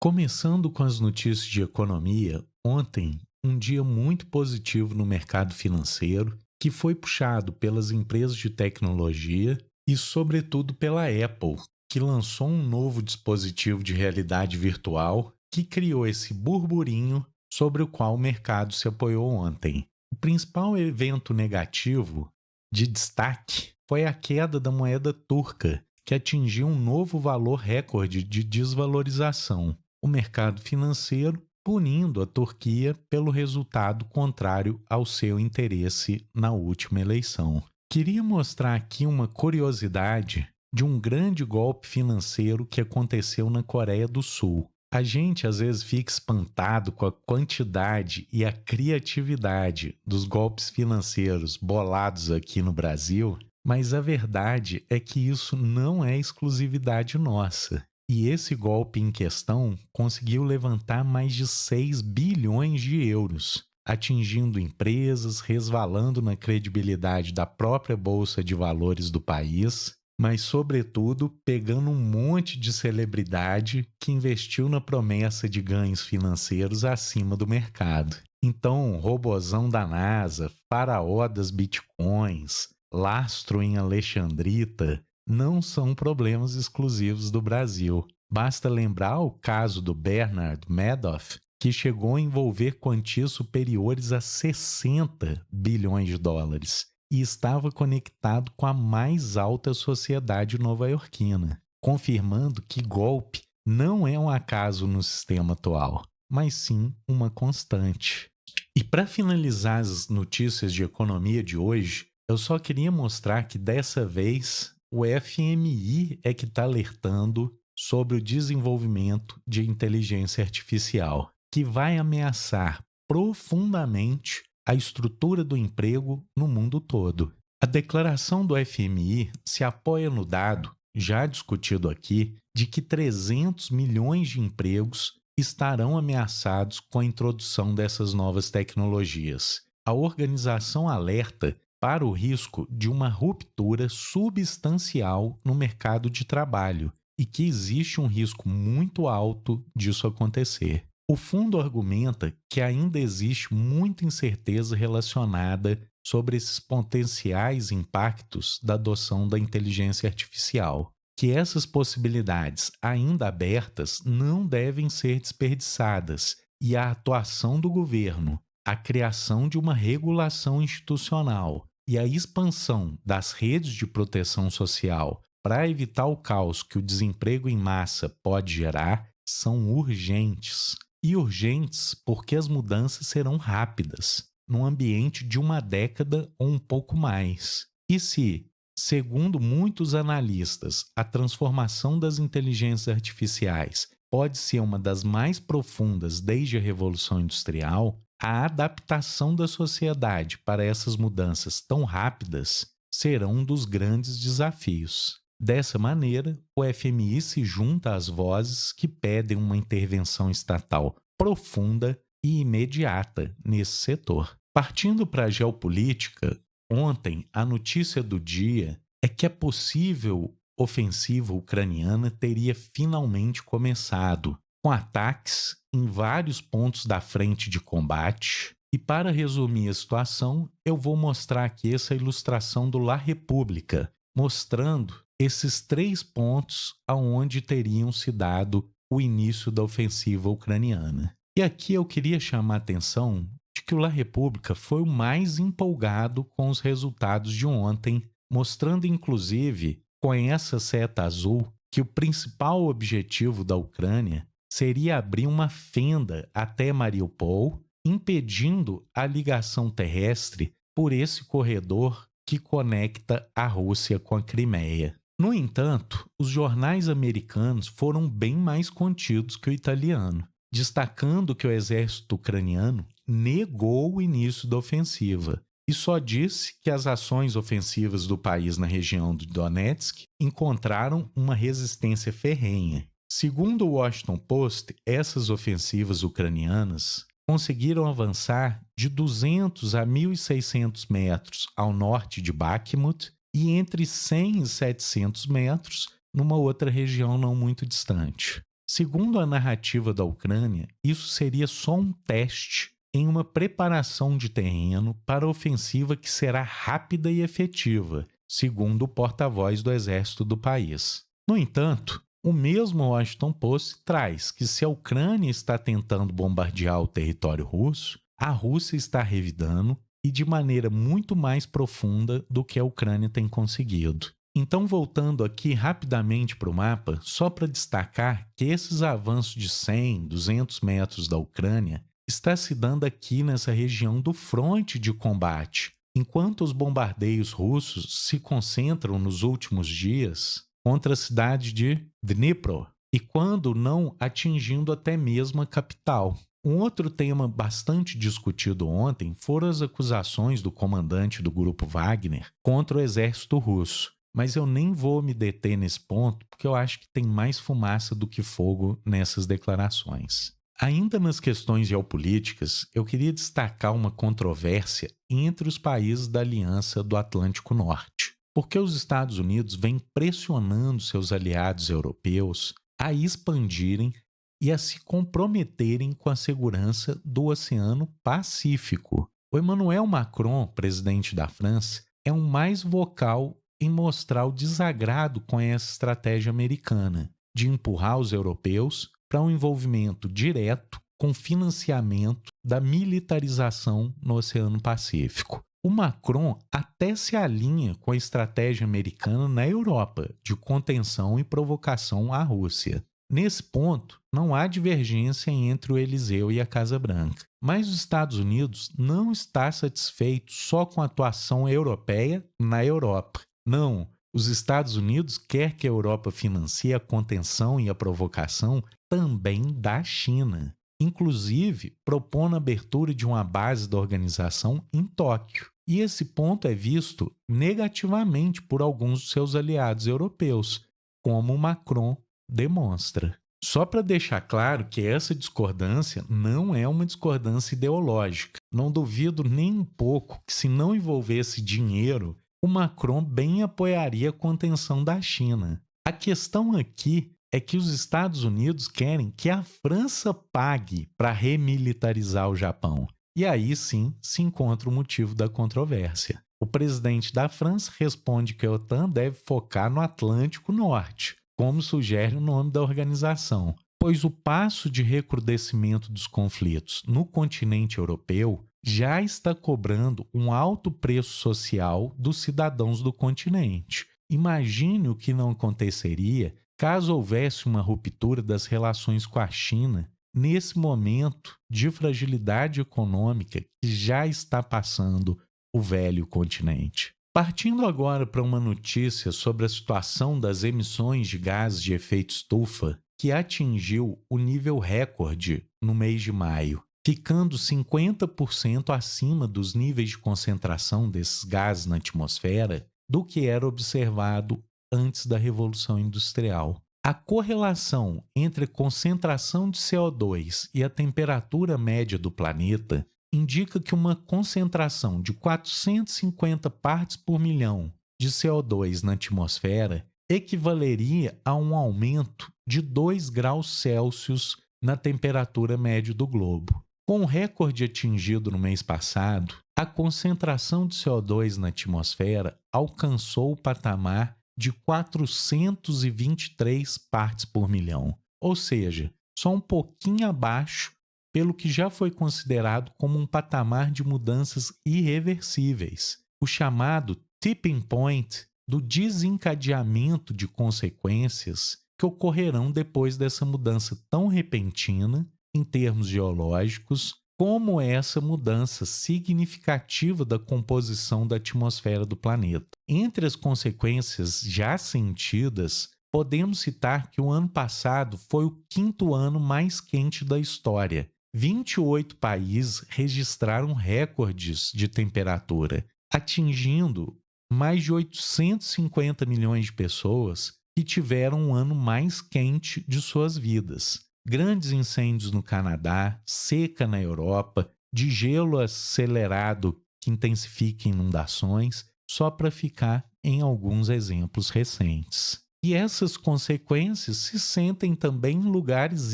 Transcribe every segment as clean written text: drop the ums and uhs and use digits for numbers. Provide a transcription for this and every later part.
Começando com as notícias de economia, ontem, um dia muito positivo no mercado financeiro, que foi puxado pelas empresas de tecnologia e, sobretudo, pela Apple, que lançou um novo dispositivo de realidade virtual que criou esse burburinho sobre o qual o mercado se apoiou ontem. O principal evento negativo de destaque foi a queda da moeda turca, que atingiu um novo valor recorde de desvalorização. O mercado financeiro punindo a Turquia pelo resultado contrário ao seu interesse na última eleição. Queria mostrar aqui uma curiosidade de um grande golpe financeiro que aconteceu na Coreia do Sul. A gente às vezes fica espantado com a quantidade e a criatividade dos golpes financeiros bolados aqui no Brasil, mas a verdade é que isso não é exclusividade nossa. E esse golpe em questão conseguiu levantar mais de 6 bilhões de euros, atingindo empresas, resvalando na credibilidade da própria Bolsa de Valores do país, mas, sobretudo, pegando um monte de celebridade que investiu na promessa de ganhos financeiros acima do mercado. Então, robozão da NASA, faraó das bitcoins, lastro em Alexandrita, não são problemas exclusivos do Brasil. Basta lembrar o caso do Bernard Madoff, que chegou a envolver quantias superiores a 60 bilhões de dólares e estava conectado com a mais alta sociedade nova-iorquina, confirmando que golpe não é um acaso no sistema atual, mas sim uma constante. E para finalizar as notícias de economia de hoje, eu só queria mostrar que dessa vez o FMI é que está alertando sobre o desenvolvimento de inteligência artificial, que vai ameaçar profundamente a estrutura do emprego no mundo todo. A declaração do FMI se apoia no dado, já discutido aqui, de que 300 milhões de empregos estarão ameaçados com a introdução dessas novas tecnologias. A organização alerta para o risco de uma ruptura substancial no mercado de trabalho e que existe um risco muito alto disso acontecer. O fundo argumenta que ainda existe muita incerteza relacionada sobre esses potenciais impactos da adoção da inteligência artificial, que essas possibilidades ainda abertas não devem ser desperdiçadas e a atuação do governo, a criação de uma regulação institucional e a expansão das redes de proteção social para evitar o caos que o desemprego em massa pode gerar são urgentes. E urgentes porque as mudanças serão rápidas, num ambiente de uma década ou um pouco mais. E se, segundo muitos analistas, a transformação das inteligências artificiais pode ser uma das mais profundas desde a Revolução Industrial, a adaptação da sociedade para essas mudanças tão rápidas será um dos grandes desafios. Dessa maneira, o FMI se junta às vozes que pedem uma intervenção estatal profunda e imediata nesse setor. Partindo para a geopolítica, ontem a notícia do dia é que a possível ofensiva ucraniana teria finalmente começado, com ataques em vários pontos da frente de combate. E para resumir a situação, eu vou mostrar aqui essa ilustração do La República, mostrando esses 3 pontos aonde teriam se dado o início da ofensiva ucraniana. E aqui eu queria chamar a atenção de que o La República foi o mais empolgado com os resultados de ontem, mostrando inclusive com essa seta azul que o principal objetivo da Ucrânia seria abrir uma fenda até Mariupol, impedindo a ligação terrestre por esse corredor que conecta a Rússia com a Crimeia. No entanto, os jornais americanos foram bem mais contidos que o italiano, destacando que o exército ucraniano negou o início da ofensiva e só disse que as ações ofensivas do país na região de Donetsk encontraram uma resistência ferrenha. Segundo o Washington Post, essas ofensivas ucranianas conseguiram avançar de 200 a 1.600 metros ao norte de Bakhmut e entre 100 e 700 metros numa outra região não muito distante. Segundo a narrativa da Ucrânia, isso seria só um teste em uma preparação de terreno para a ofensiva que será rápida e efetiva, segundo o porta-voz do exército do país. No entanto, o mesmo Washington Post traz que se a Ucrânia está tentando bombardear o território russo, a Rússia está revidando e de maneira muito mais profunda do que a Ucrânia tem conseguido. Então, voltando aqui rapidamente para o mapa, só para destacar que esses avanços de 100, 200 metros da Ucrânia está se dando aqui nessa região do fronte de combate, enquanto os bombardeios russos se concentram nos últimos dias contra a cidade de Dnipro e quando não atingindo até mesmo a capital. Um outro tema bastante discutido ontem foram as acusações do comandante do grupo Wagner contra o exército russo. Mas eu nem vou me deter nesse ponto, porque eu acho que tem mais fumaça do que fogo nessas declarações. Ainda nas questões geopolíticas, eu queria destacar uma controvérsia entre os países da Aliança do Atlântico Norte, porque os Estados Unidos vêm pressionando seus aliados europeus a expandirem e a se comprometerem com a segurança do Oceano Pacífico. O Emmanuel Macron, presidente da França, é o mais vocal em mostrar o desagrado com essa estratégia americana de empurrar os europeus para um envolvimento direto com financiamento da militarização no Oceano Pacífico. O Macron até se alinha com a estratégia americana na Europa de contenção e provocação à Rússia. Nesse ponto, não há divergência entre o Eliseu e a Casa Branca. Mas os Estados Unidos não está satisfeito só com a atuação europeia na Europa. Não, os Estados Unidos quer que a Europa financie a contenção e a provocação também da China. Inclusive, propondo a abertura de uma base da organização em Tóquio. E esse ponto é visto negativamente por alguns dos seus aliados europeus, como Macron demonstra. Só para deixar claro que essa discordância não é uma discordância ideológica. Não duvido nem um pouco que, se não envolvesse dinheiro, o Macron bem apoiaria a contenção da China. A questão aqui é que os Estados Unidos querem que a França pague para remilitarizar o Japão. E aí sim se encontra o motivo da controvérsia. O presidente da França responde que a OTAN deve focar no Atlântico Norte, como sugere o nome da organização, pois o passo de recrudescimento dos conflitos no continente europeu já está cobrando um alto preço social dos cidadãos do continente. Imagine o que não aconteceria caso houvesse uma ruptura das relações com a China nesse momento de fragilidade econômica que já está passando o velho continente. Partindo agora para uma notícia sobre a situação das emissões de gases de efeito estufa, que atingiu o nível recorde no mês de maio, ficando 50% acima dos níveis de concentração desses gases na atmosfera do que era observado antes da Revolução Industrial. A correlação entre a concentração de CO2 e a temperatura média do planeta indica que uma concentração de 450 partes por milhão de CO2 na atmosfera equivaleria a um aumento de 2 graus Celsius na temperatura média do globo. Com o recorde atingido no mês passado, a concentração de CO2 na atmosfera alcançou o patamar de 423 partes por milhão, ou seja, só um pouquinho abaixo pelo que já foi considerado como um patamar de mudanças irreversíveis, o chamado tipping point do desencadeamento de consequências que ocorrerão depois dessa mudança tão repentina em termos geológicos, como essa mudança significativa da composição da atmosfera do planeta. Entre as consequências já sentidas, podemos citar que o ano passado foi o 5º ano mais quente da história. 28 países registraram recordes de temperatura, atingindo mais de 850 milhões de pessoas que tiveram um ano mais quente de suas vidas. Grandes incêndios no Canadá, seca na Europa, de gelo acelerado que intensifica inundações, só para ficar em alguns exemplos recentes. E essas consequências se sentem também em lugares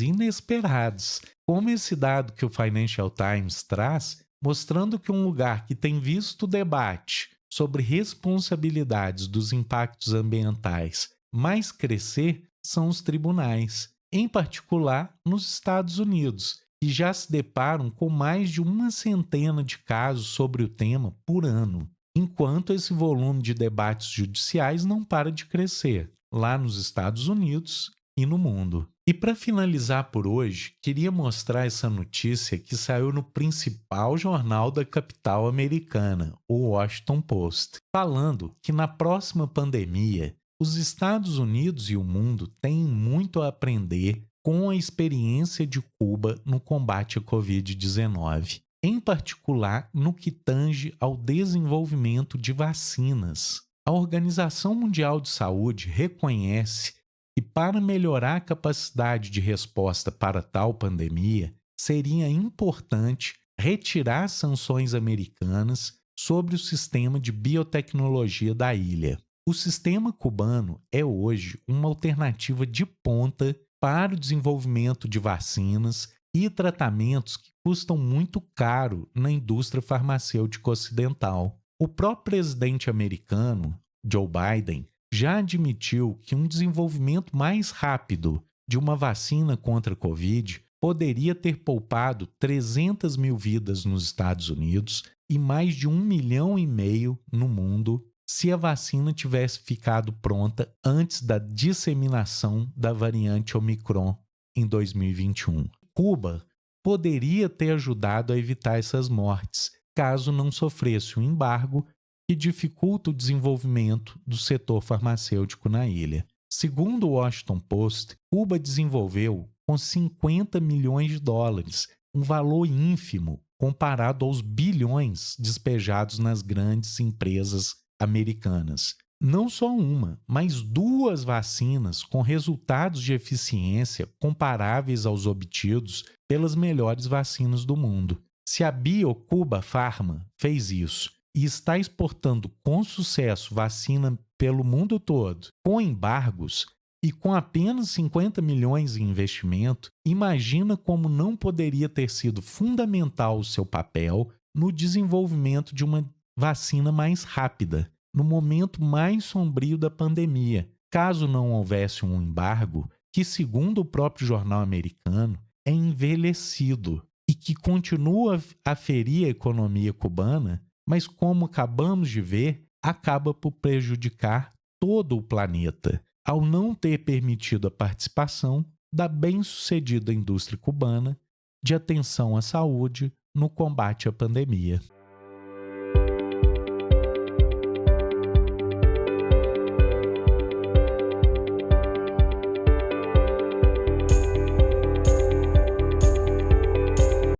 inesperados, como esse dado que o Financial Times traz, mostrando que um lugar que tem visto o debate sobre responsabilidades dos impactos ambientais mais crescer são os tribunais, em particular nos Estados Unidos, que já se deparam com mais de uma centena de casos sobre o tema por ano, enquanto esse volume de debates judiciais não para de crescer, lá nos Estados Unidos e no mundo. E para finalizar por hoje, queria mostrar essa notícia que saiu no principal jornal da capital americana, o Washington Post, falando que na próxima pandemia, os Estados Unidos e o mundo têm muito a aprender com a experiência de Cuba no combate à Covid-19, em particular no que tange ao desenvolvimento de vacinas. A Organização Mundial de Saúde reconhece que, para melhorar a capacidade de resposta para tal pandemia, seria importante retirar as sanções americanas sobre o sistema de biotecnologia da ilha. O sistema cubano é hoje uma alternativa de ponta para o desenvolvimento de vacinas e tratamentos que custam muito caro na indústria farmacêutica ocidental. O próprio presidente americano, Joe Biden, já admitiu que um desenvolvimento mais rápido de uma vacina contra a Covid poderia ter poupado 300 mil vidas nos Estados Unidos e mais de 1,5 milhão no mundo se a vacina tivesse ficado pronta antes da disseminação da variante Omicron em 2021. Cuba poderia ter ajudado a evitar essas mortes, caso não sofresse um embargo que dificulta o desenvolvimento do setor farmacêutico na ilha. Segundo o Washington Post, Cuba desenvolveu com 50 milhões de dólares, um valor ínfimo comparado aos bilhões despejados nas grandes empresas americanas. Não só uma, mas 2 vacinas com resultados de eficiência comparáveis aos obtidos pelas melhores vacinas do mundo. Se a BioCuba Pharma fez isso e está exportando com sucesso vacina pelo mundo todo, com embargos e com apenas 50 milhões em investimento, imagina como não poderia ter sido fundamental o seu papel no desenvolvimento de uma vacina mais rápida, no momento mais sombrio da pandemia, caso não houvesse um embargo que, segundo o próprio jornal americano, é envelhecido e que continua a ferir a economia cubana, mas, como acabamos de ver, acaba por prejudicar todo o planeta, ao não ter permitido a participação da bem-sucedida indústria cubana de atenção à saúde no combate à pandemia.